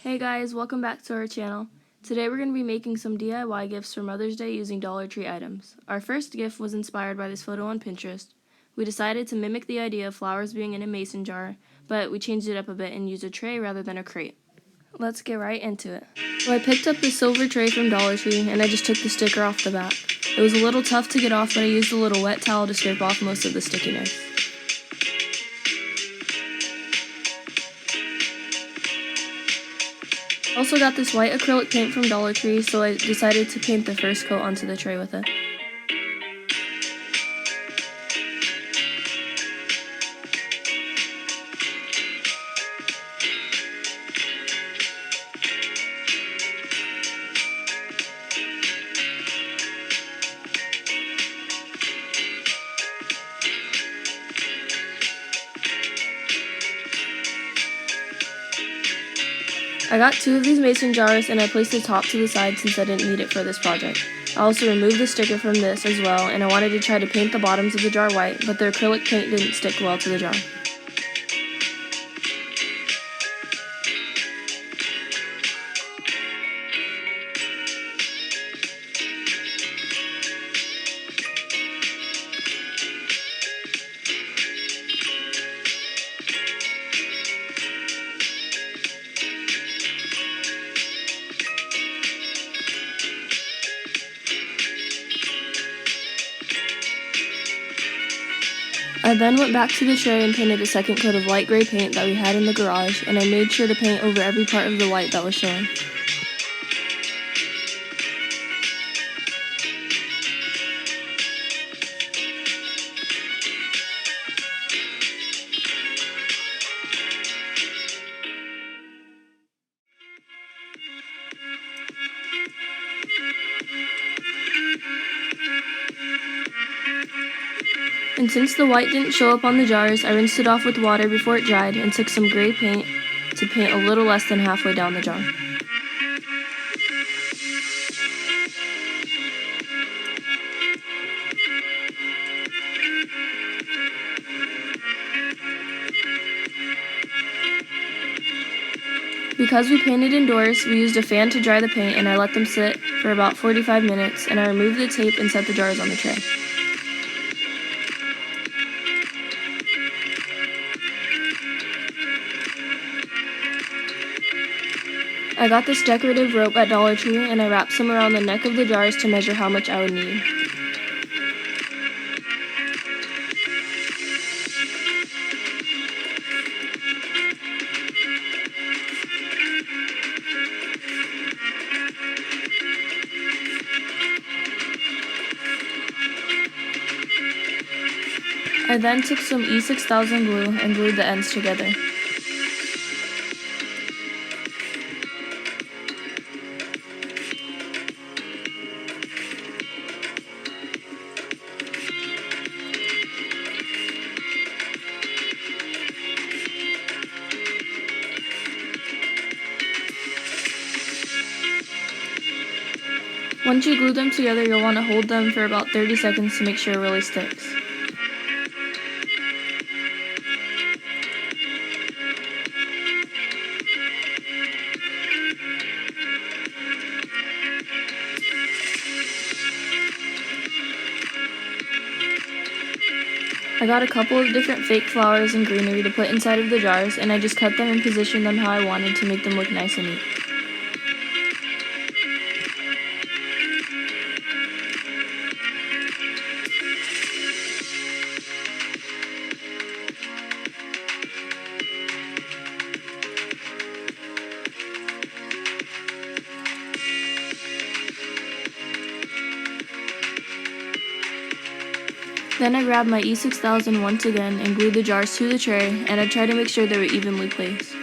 Hey guys, welcome back to our channel. Today we're going to be making some DIY gifts for Mother's Day using Dollar Tree items. Our first gift was inspired by this photo on Pinterest. We decided to mimic the idea of flowers being in a mason jar, but we changed it up a bit and used a tray rather than a crate. Let's get right into it. So I picked up the silver tray from Dollar Tree and I just took the sticker off the back. It was a little tough to get off, but I used a little wet towel to scrape off most of the stickiness. Also got this white acrylic paint from Dollar Tree, so I decided to paint the first coat onto the tray with it. I got 2 of these mason jars and I placed the top to the side since I didn't need it for this project. I also removed the sticker from this as well, and I wanted to try to paint the bottoms of the jar white, but the acrylic paint didn't stick well to the jar. I then went back to the tray and painted a second coat of light gray paint that we had in the garage, and I made sure to paint over every part of the white that was showing. And since the white didn't show up on the jars, I rinsed it off with water before it dried and took some gray paint to paint a little less than halfway down the jar. Because we painted indoors, we used a fan to dry the paint and I let them sit for about 45 minutes, and I removed the tape and set the jars on the tray. I got this decorative rope at Dollar Tree and I wrapped some around the neck of the jars to measure how much I would need. I then took some E6000 glue and glued the ends together. Once you glue them together, you'll want to hold them for about 30 seconds to make sure it really sticks. I got a couple of different fake flowers and greenery to put inside of the jars, and I just cut them and positioned them how I wanted to make them look nice and neat. Then I grabbed my E6000 once again and glued the jars to the tray, and I tried to make sure they were evenly placed.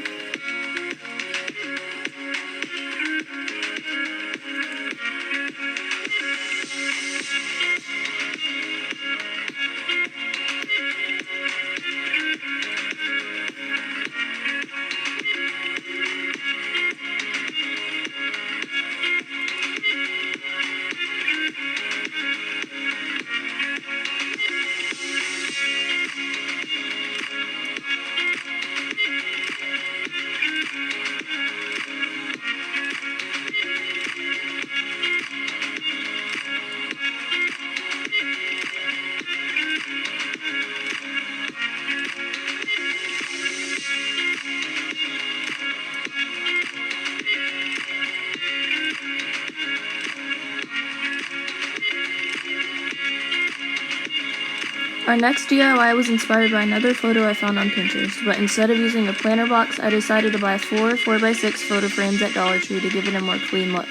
Our next DIY was inspired by another photo I found on Pinterest, but instead of using a planter box, I decided to buy 4 4x6 photo frames at Dollar Tree to give it a more clean look.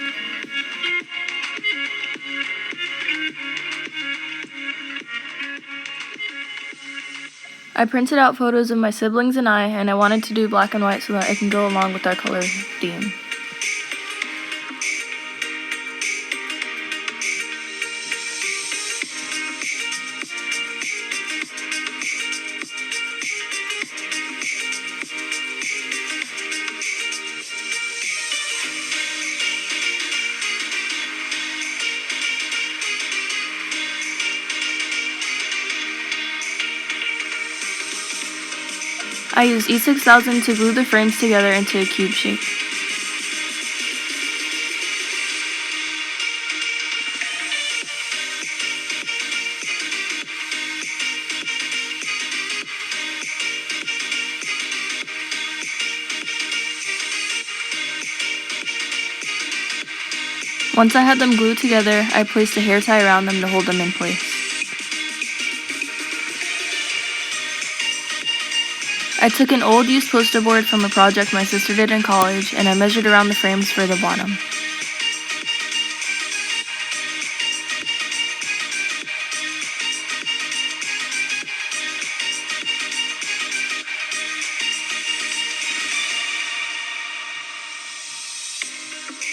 I printed out photos of my siblings and I wanted to do black and white so that it can go along with our color theme. I used E6000 to glue the frames together into a cube shape. Once I had them glued together, I placed a hair tie around them to hold them in place. I took an old used poster board from a project my sister did in college, and I measured around the frames for the bottom.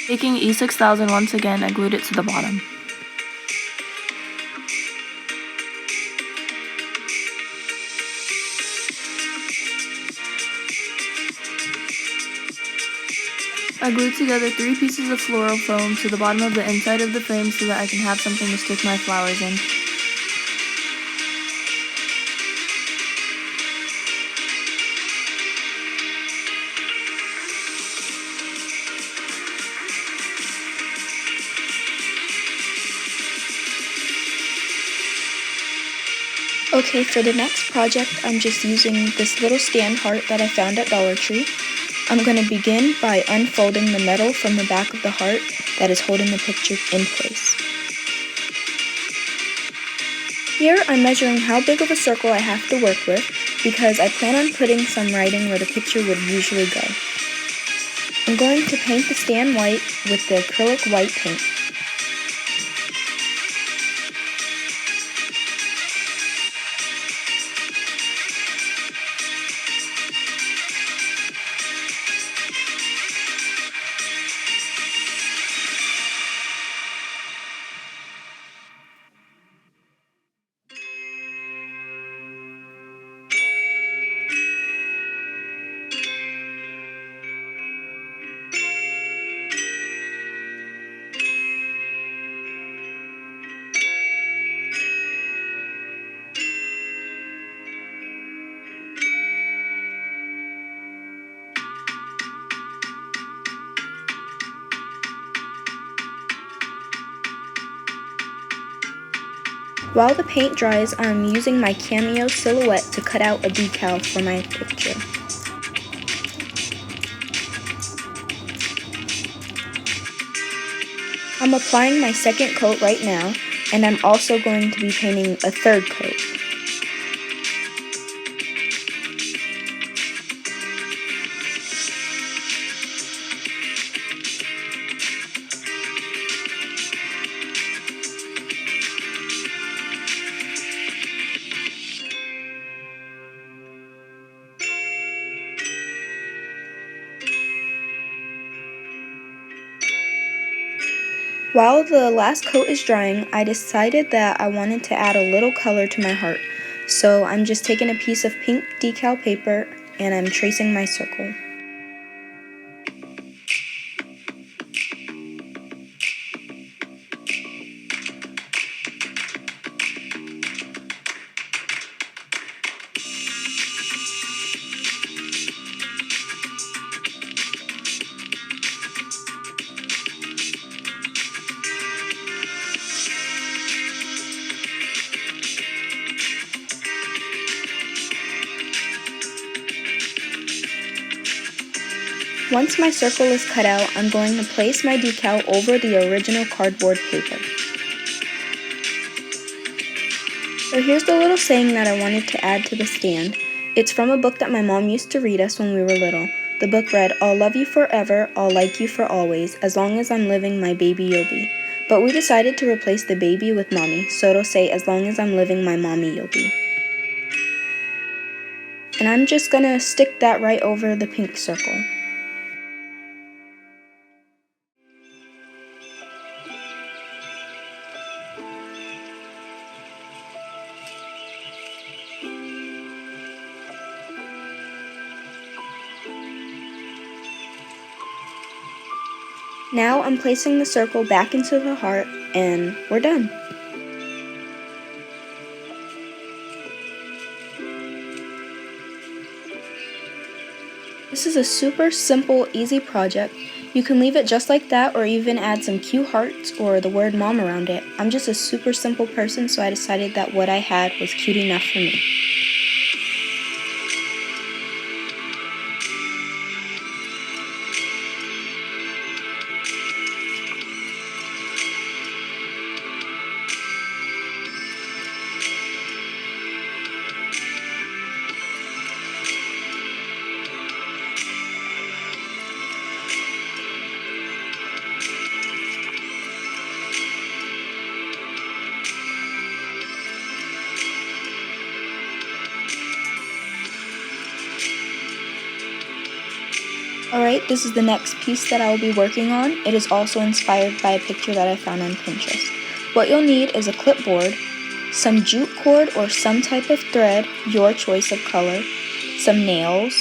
Taking E6000 once again, I glued it to the bottom. I glued together 3 pieces of floral foam to the bottom of the inside of the frame so that I can have something to stick my flowers in. Okay, for the next project, I'm just using this little stand heart that I found at Dollar Tree. I'm going to begin by unfolding the metal from the back of the heart that is holding the picture in place. Here, I'm measuring how big of a circle I have to work with because I plan on putting some writing where the picture would usually go. I'm going to paint the stand white with the acrylic white paint. While the paint dries, I'm using my Cameo silhouette to cut out a decal for my picture. I'm applying my second coat right now, and I'm also going to be painting a third coat. While the last coat is drying, I decided that I wanted to add a little color to my heart. So I'm just taking a piece of pink decal paper and I'm tracing my circle. Once my circle is cut out, I'm going to place my decal over the original cardboard paper. So here's the little saying that I wanted to add to the stand. It's from a book that my mom used to read us when we were little. The book read, "I'll love you forever, I'll like you for always, as long as I'm living, my baby you'll be." But we decided to replace the baby with mommy, so it'll say, "As long as I'm living, my mommy you'll be." And I'm just gonna stick that right over the pink circle. Now I'm placing the circle back into the heart, and we're done. This is a super simple, easy project. You can leave it just like that or even add some cute hearts or the word mom around it. I'm just a super simple person, so I decided that what I had was cute enough for me. Alright, this is the next piece that I will be working on. It is also inspired by a picture that I found on Pinterest. What you'll need is a clipboard, some jute cord or some type of thread, your choice of color, some nails,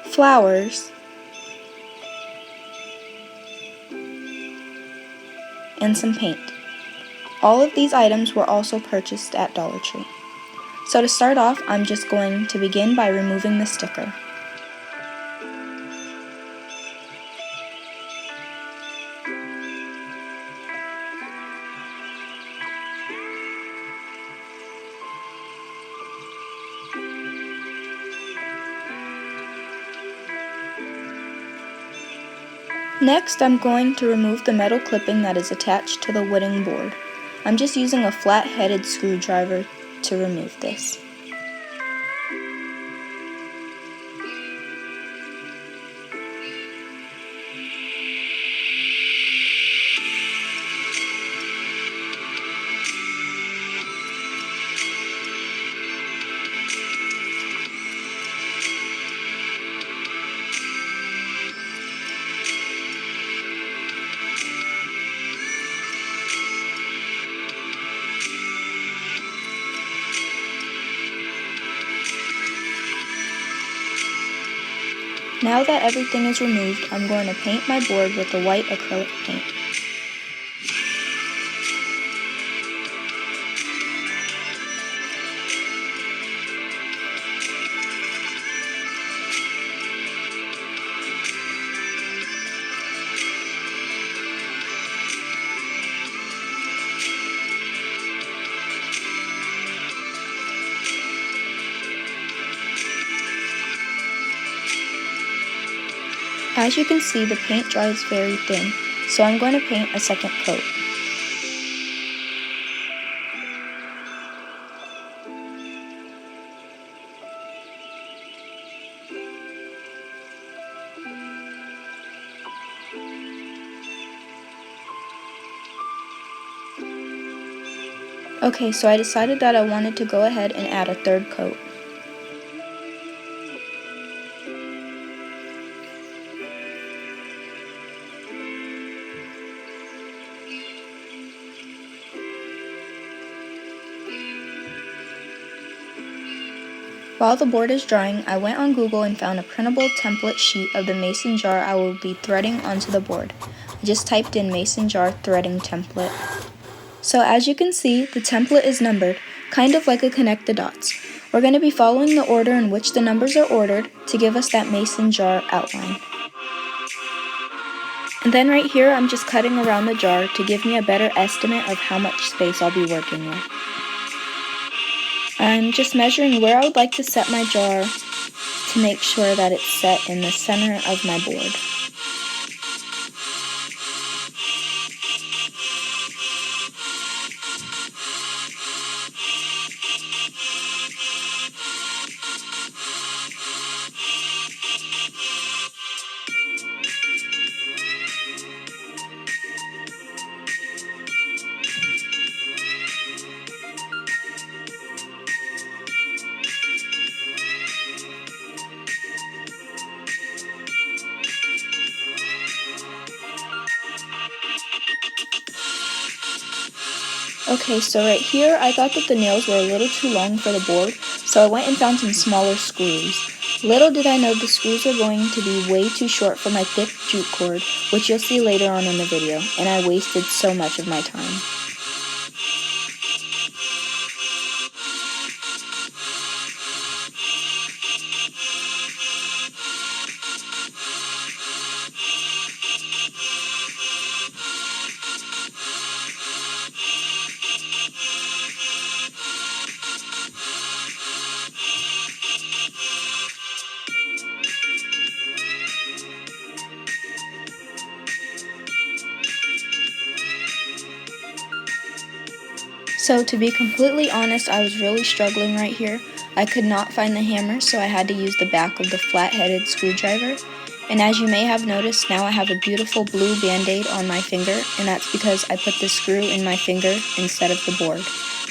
flowers, and some paint. All of these items were also purchased at Dollar Tree. So to start off, I'm just going to begin by removing the sticker. Next, I'm going to remove the metal clipping that is attached to the wooden board. I'm just using a flat-headed screwdriver to remove this. Now that everything is removed, I'm going to paint my board with the white acrylic paint. As you can see, the paint dries very thin, so I'm going to paint a second coat. Okay, so I decided that I wanted to go ahead and add a third coat. While the board is drying, I went on Google and found a printable template sheet of the mason jar I will be threading onto the board. I just typed in mason jar threading template. So as you can see, the template is numbered, kind of like a connect the dots. We're going to be following the order in which the numbers are ordered to give us that mason jar outline. And then right here, I'm just cutting around the jar to give me a better estimate of how much space I'll be working with. I'm just measuring where I would like to set my jar to make sure that it's set in the center of my board. Okay, so right here, I thought that the nails were a little too long for the board, so I went and found some smaller screws. Little did I know the screws were going to be way too short for my thick jute cord, which you'll see later on in the video, and I wasted so much of my time. So to be completely honest, I was really struggling right here. I could not find the hammer, so I had to use the back of the flat-headed screwdriver. And as you may have noticed, now I have a beautiful blue band-aid on my finger, and that's because I put the screw in my finger instead of the board.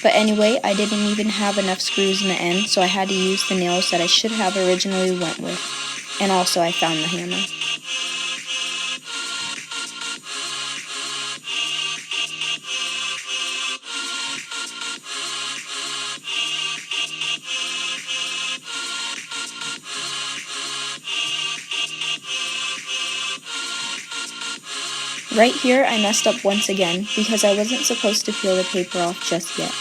But anyway, I didn't even have enough screws in the end, so I had to use the nails that I should have originally went with. And also I found the hammer. Right here, I messed up once again because I wasn't supposed to peel the paper off just yet.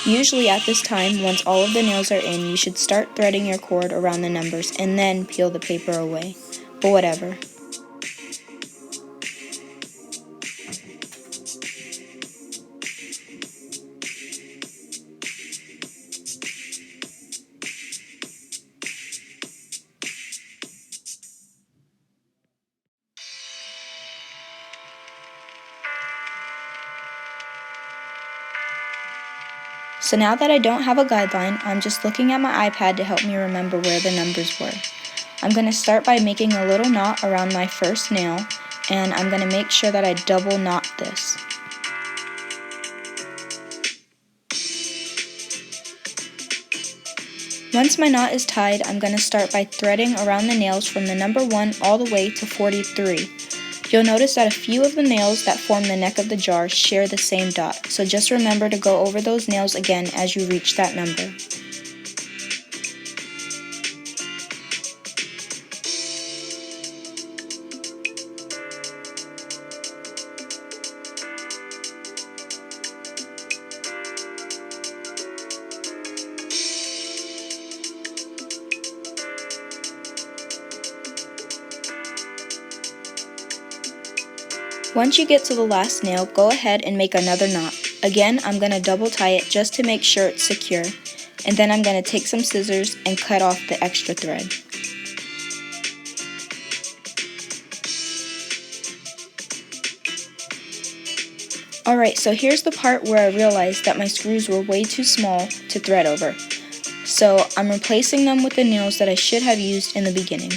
Usually at this time, once all of the nails are in, you should start threading your cord around the numbers and then peel the paper away. But whatever. So now that I don't have a guideline, I'm just looking at my iPad to help me remember where the numbers were. I'm going to start by making a little knot around my first nail, and I'm going to make sure that I double knot this. Once my knot is tied, I'm going to start by threading around the nails from the number 1 all the way to 43. You'll notice that a few of the nails that form the neck of the jar share the same dot, so just remember to go over those nails again as you reach that number. Once you get to the last nail, go ahead and make another knot. Again, I'm going to double tie it just to make sure it's secure, and then I'm going to take some scissors and cut off the extra thread. Alright, so here's the part where I realized that my screws were way too small to thread over. So I'm replacing them with the nails that I should have used in the beginning.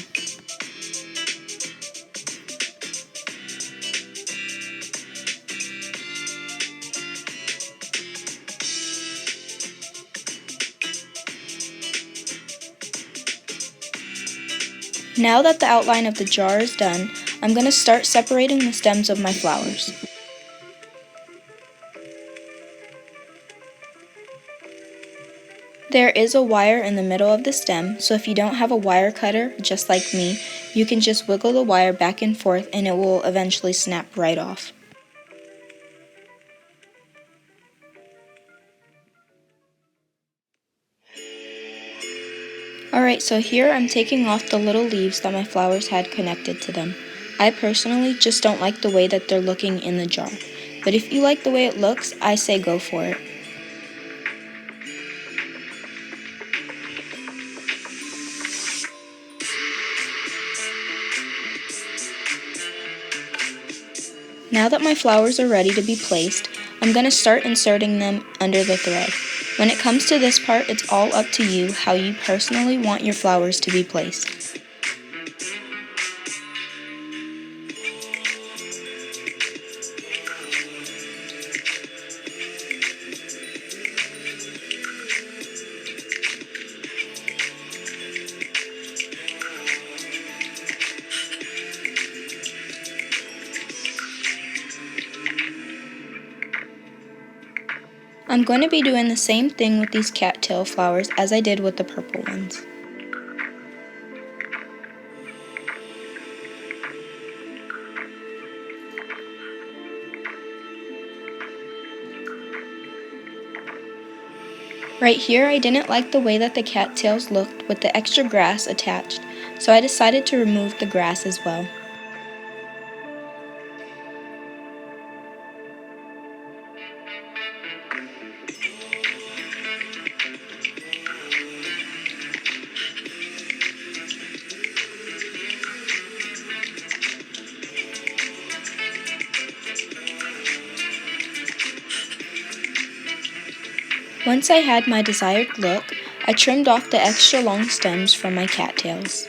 Now that the outline of the jar is done, I'm going to start separating the stems of my flowers. There is a wire in the middle of the stem, so if you don't have a wire cutter, just like me, you can just wiggle the wire back and forth and it will eventually snap right off. Alright, so here I'm taking off the little leaves that my flowers had connected to them. I personally just don't like the way that they're looking in the jar, but if you like the way it looks, I say go for it. Now that my flowers are ready to be placed, I'm going to start inserting them under the thread. When it comes to this part, it's all up to you how you personally want your flowers to be placed. I'm going to be doing the same thing with these cattail flowers as I did with the purple ones. Right here, I didn't like the way that the cattails looked with the extra grass attached, so I decided to remove the grass as well. Once I had my desired look, I trimmed off the extra long stems from my cattails.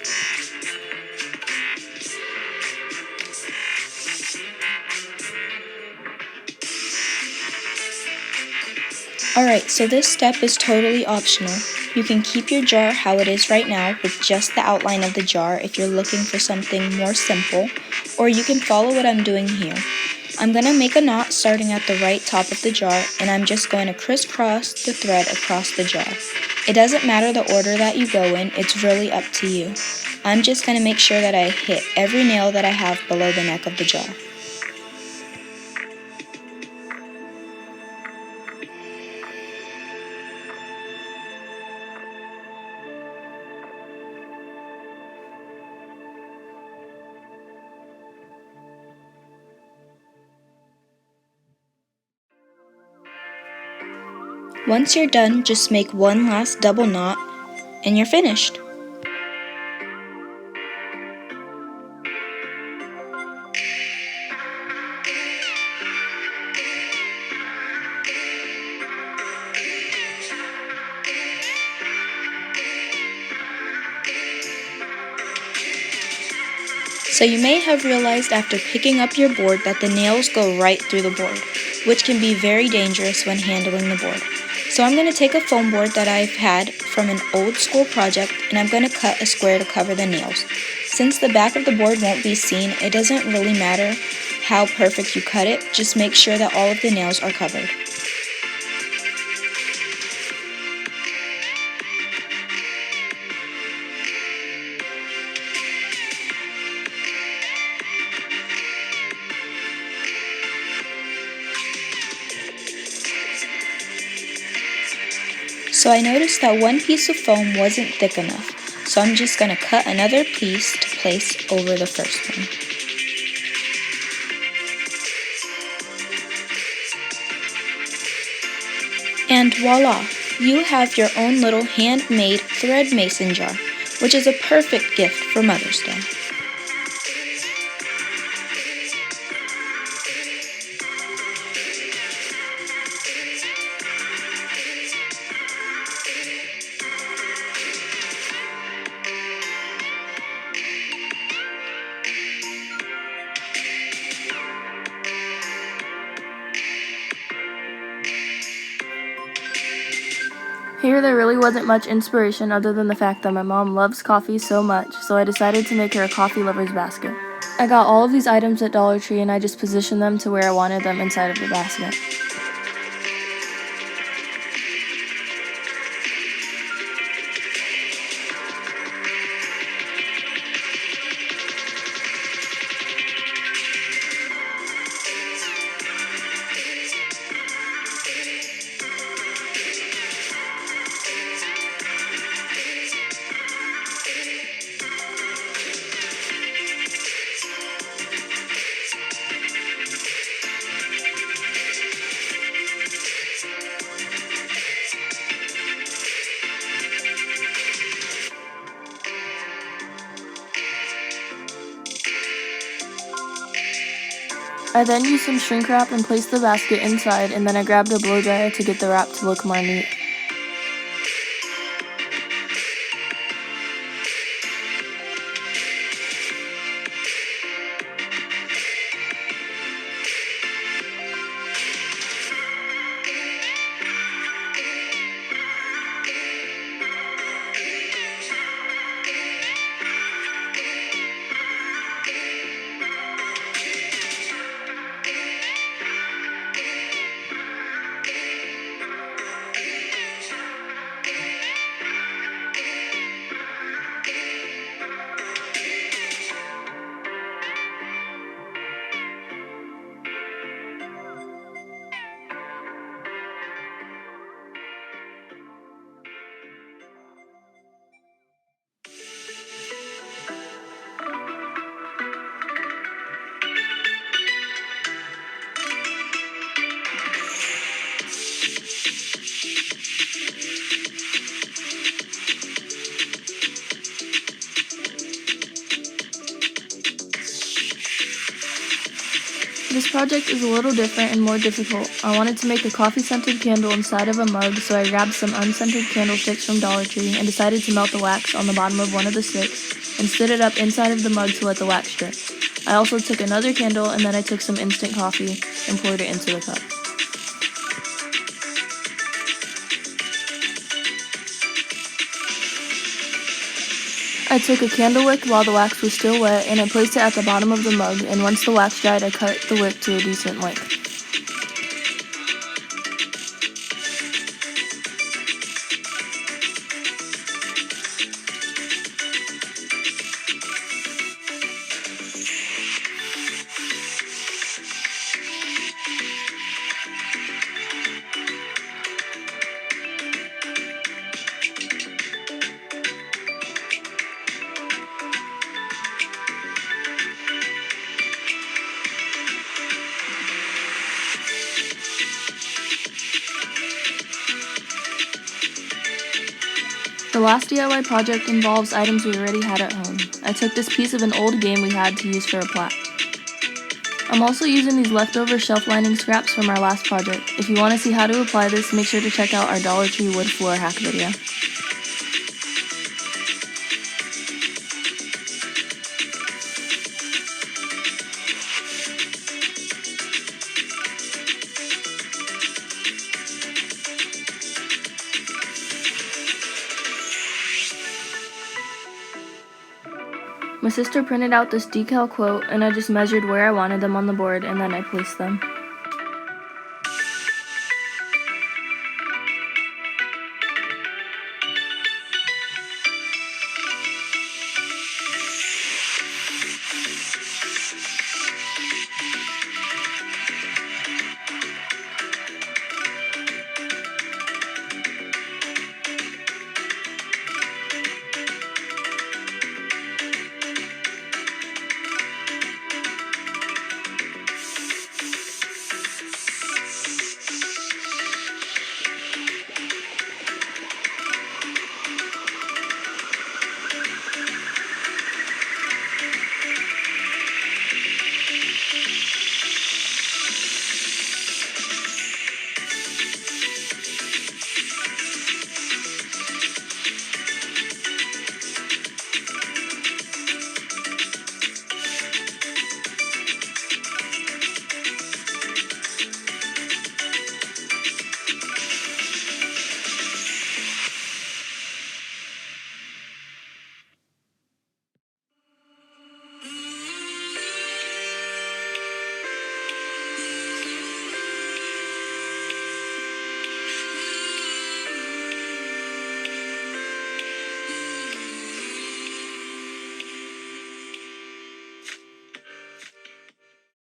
Alright, so this step is totally optional. You can keep your jar how it is right now with just the outline of the jar if you're looking for something more simple, or you can follow what I'm doing here. I'm going to make a knot starting at the right top of the jar, and I'm just going to crisscross the thread across the jar. It doesn't matter the order that you go in, it's really up to you. I'm just going to make sure that I hit every nail that I have below the neck of the jar. Once you're done, just make one last double knot, and you're finished. So you may have realized after picking up your board that the nails go right through the board, which can be very dangerous when handling the board. So I'm going to take a foam board that I've had from an old school project, and I'm going to cut a square to cover the nails. Since the back of the board won't be seen, it doesn't really matter how perfect you cut it, just make sure that all of the nails are covered. So I noticed that one piece of foam wasn't thick enough, so I'm just going to cut another piece to place over the first one. And voila! You have your own little handmade thread mason jar, which is a perfect gift for Mother's Day. Here there really wasn't much inspiration other than the fact that my mom loves coffee so much, so I decided to make her a coffee lover's basket. I got all of these items at Dollar Tree and I just positioned them to where I wanted them inside of the basket. I then used some shrink wrap and placed the basket inside, and then I grabbed a blow dryer to get the wrap to look more neat. This project is a little different and more difficult. I wanted to make a coffee-scented candle inside of a mug, so I grabbed some unscented candlesticks from Dollar Tree and decided to melt the wax on the bottom of one of the sticks and stood it up inside of the mug to let the wax drip. I also took another candle and then I took some instant coffee and poured it into the cup. I took a candle wick while the wax was still wet and I placed it at the bottom of the mug, and once the wax dried I cut the wick to a decent length. The last DIY project involves items we already had at home. I took this piece of an old game we had to use for a plaque. I'm also using these leftover shelf lining scraps from our last project. If you want to see how to apply this, make sure to check out our Dollar Tree wood floor hack video. My sister printed out this decal quote and I just measured where I wanted them on the board and then I placed them.